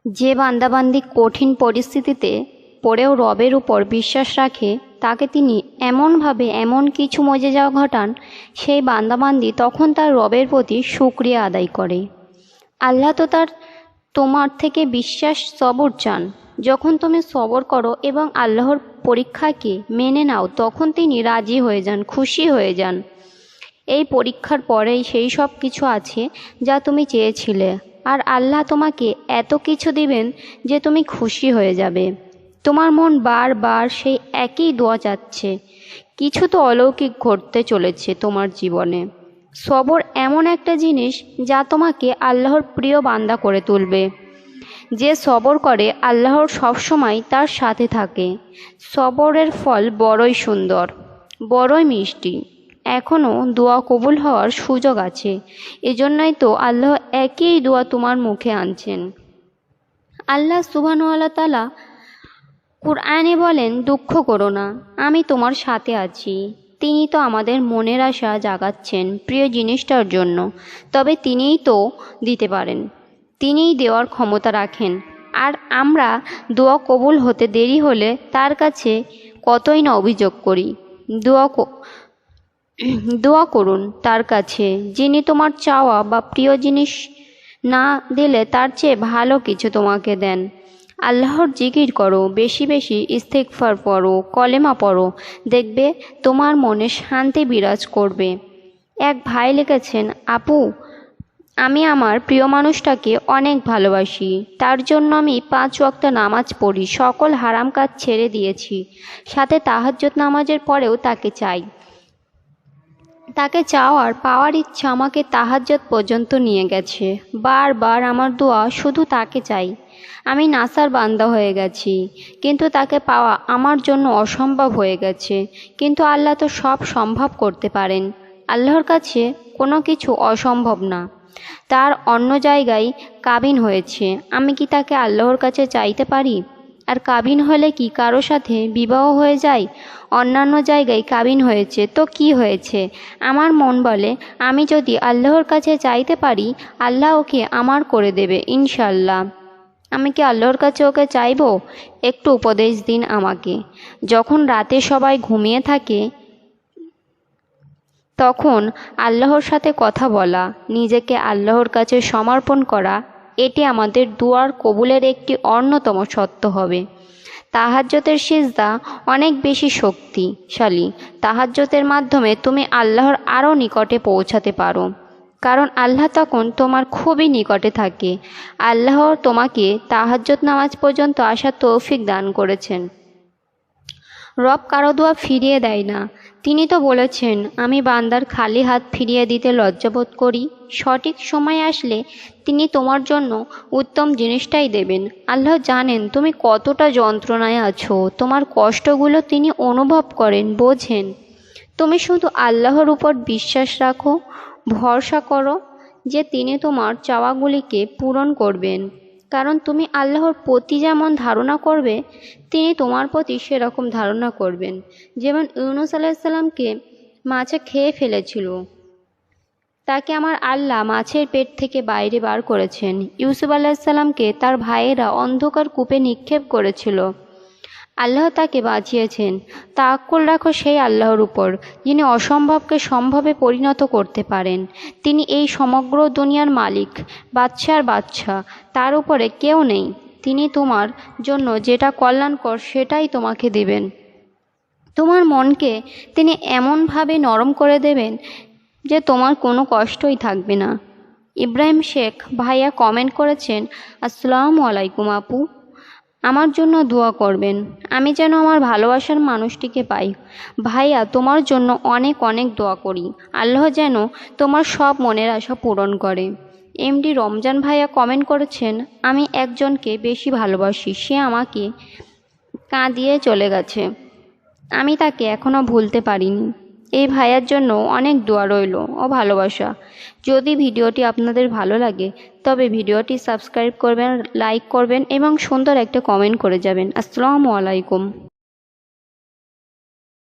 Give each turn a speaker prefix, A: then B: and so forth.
A: যে বান্দাবান্দি কঠিন পরিস্থিতিতে পড়েও রবের উপর বিশ্বাস রাখে, তাকে তিনি এমনভাবে এমন কিছু মজেজা ঘটান, সেই বান্দাবান্দি তখন তার রবের প্রতি শুকরিয়া আদায় করে। আল্লাহ তো তোমার থেকে বিশ্বাস সবর চান। যখন তুমি সবর করো এবং আল্লাহর পরীক্ষাকে মেনে নাও, তখন তিনি রাজি হয়ে যান, খুশি হয়ে যান। এই পরীক্ষার পরেই সেই সব কিছু আছে যা তুমি চেয়েছিলে, আর আল্লাহ তোমাকে এত কিছু দিবেন যে তুমি খুশি হয়ে যাবে। তোমার মন বারবার সেই একই দোয়া চাচ্ছে। কিছু তো অলৌকিক ঘটতে চলেছে তোমার জীবনে। সবর এমন একটা জিনিস যা তোমাকে আল্লাহর প্রিয় বান্দা করে তুলবে। যে সবর করে, আল্লাহর সবসময় তার সাথে থাকে। সবরের ফল বড়ই সুন্দর, বড়ই মিষ্টি। এখনও দোয়া কবুল হওয়ার সুযোগ আছে। এজন্যই তো আল্লাহ একই দোয়া তোমার মুখে আনছেন। আল্লাহ সুবহানাহু ওয়া তাআলা কুরআনে বলেন, দুঃখ করো না, আমি তোমার সাথে আছি। তিনি তো আমাদের মনের আশা জাগাচ্ছেন প্রিয় জিনিসটার জন্য। তবে তিনিই তো দিতে পারেন, তিনিই দেওয়ার ক্ষমতা রাখেন। আর আমরা দোয়া কবুল হতে দেরি হলে তার কাছে কতই না অভিযোগ করি। দোয়া করুন তার কাছে, যিনি তোমার চাওয়া বা প্রিয় জিনিস না দিলে তার চেয়ে ভালো কিছু তোমাকে দেন। আল্লাহর জিকির করো, বেশি বেশি ইস্তেগফার পড়ো, কলেমা পড়ো, দেখবে তোমার মনে শান্তি বিরাজ করবে। এক ভাই লিখেছেন, আপু, আমি আমার প্রিয় মানুষটাকে অনেক ভালোবাসি। তার জন্য আমি 5 ওয়াক্ত নামাজ পড়ি, সকল হারাম কাজ ছেড়ে দিয়েছি। সাথে তাহাজ্জুদ নামাজের পরেও তাকে চাই। তাকে চাওয়ার পাওয়ার ইচ্ছা আমাকে তাহাজ্জুদ পর্যন্ত নিয়ে গেছে। বারবার আমার দোয়া শুধু তাকে চাই। আমি নাসার বান্দা হয়ে গেছি, কিন্তু তাকে পাওয়া আমার জন্য অসম্ভব হয়ে গেছে। কিন্তু আল্লাহ তো সব সম্ভব করতে পারেন। আল্লাহর কাছে কোনো কিছু অসম্ভব না। তার অন্য জায়গায় কাবিন হয়েছে, আমি কি তাকে আল্লাহর কাছে চাইতে পারি? আর কাবিন হলে কি কারো সাথে বিবাহ হয়ে যায়? অন্যান্য জায়গায় কাবিন হয়েছে তো কি হয়েছে? আমার মন বলে, আমি যদি আল্লাহর কাছে চাইতে পারি, আল্লাহ ওকে আমার করে দেবে ইনশাল্লাহ। আমি কি আল্লাহর কাছে ওকে চাইবো? একটু উপদেশ দিন আমাকে। যখন রাতে সবাই ঘুমিয়ে থাকে, তখন আল্লাহর সাথে কথা বলা, নিজেকে আল্লাহর কাছে সমর্পণ করা, এটি আমাদের দুয়ার কবুলের একটি অন্যতম শর্ত হবে। তাহাজ্জুদের সিজদা অনেক বেশি শক্তিশালী। তাহাজ্জুদের মাধ্যমে তুমি আল্লাহর আরও নিকটে পৌঁছাতে পারো, কারণ আল্লাহ তখন তোমার খুবই নিকটে থাকে। আল্লাহ তোমাকে তাহাজ্জুদ নামাজ পর্যন্ত আসার তৌফিক দান করেছেন। রব কারো দোয়া ফিরিয়ে দেয় না। তিনি তো বলেছেন, আমি বান্দার খালি হাত ফিরিয়ে দিতে লজ্জাবোধ করি। সঠিক সময় আসলে তিনি তোমার জন্য উত্তম জিনিসটাই দেবেন। আল্লাহ জানেন তুমি কতটা যন্ত্রণায় আছো। তোমার কষ্টগুলো তিনি অনুভব করেন, বোঝেন। তুমি শুধু আল্লাহর উপর বিশ্বাস রাখো, ভরসা করো যে তিনি তোমার চাওয়াগুলিকে পূরণ করবেন। কারণ তুমি আল্লাহর প্রতি যেমন ধারণা করবে, তিনি তোমার প্রতি সেরকম ধারণা করবেন। যেমন ইউনূস আলাইহিস সালামকে মাছে খেয়ে ফেলেছিল, তাকে আমার আল্লাহ মাছের পেট থেকে বাইরে বার করেছেন। ইউসুফ আলাইহিস সালামকে তার ভাইয়েরা অন্ধকার কূপে নিক্ষেপ করেছিল, আল্লাহ তাকে বাঁচিয়েছেন। তাওয়াক্কুল রাখো সেই আল্লাহর উপর, যিনি অসম্ভবকে সম্ভবে পরিণত করতে পারেন। তিনি এই সমগ্র দুনিয়ার মালিক, বাদশার বাদশা, তার উপরে কেউ নেই। তিনি তোমার জন্য যেটা কল্যাণকর সেটাই তোমাকে দেবেন। তোমার মনকে তিনি এমনভাবে নরম করে দেবেন যে তোমার কোনো কষ্টই থাকবে না। ইব্রাহিম শেখ ভাইয়া কমেন্ট করেছেন, আসসালামু আলাইকুম আপু, আমার জন্য দোয়া করবেন, আমি যেন আমার ভালোবাসার মানুষটিকে পাই। ভাইয়া, তোমার জন্য অনেক অনেক দোয়া করি, আল্লাহ যেন তোমার সব মনের আশা পূরণ করে। এমডি রমজান ভাইয়া কমেন্ট করেছেন, আমি একজনকে বেশি ভালোবাসি, সে আমাকে কাঁদিয়ে চলে গেছে, আমি তাকে এখনও ভুলতে পারিনি। এই ভাইয়ার জন্য অনেক দোয়া রইল ও ভালোবাসা। যদি ভিডিওটি আপনাদের ভালো লাগে তবে ভিডিওটি সাবস্ক্রাইব করবেন, লাইক করবেন এবং সুন্দর একটা কমেন্ট করে যাবেন। আসসালামু আলাইকুম।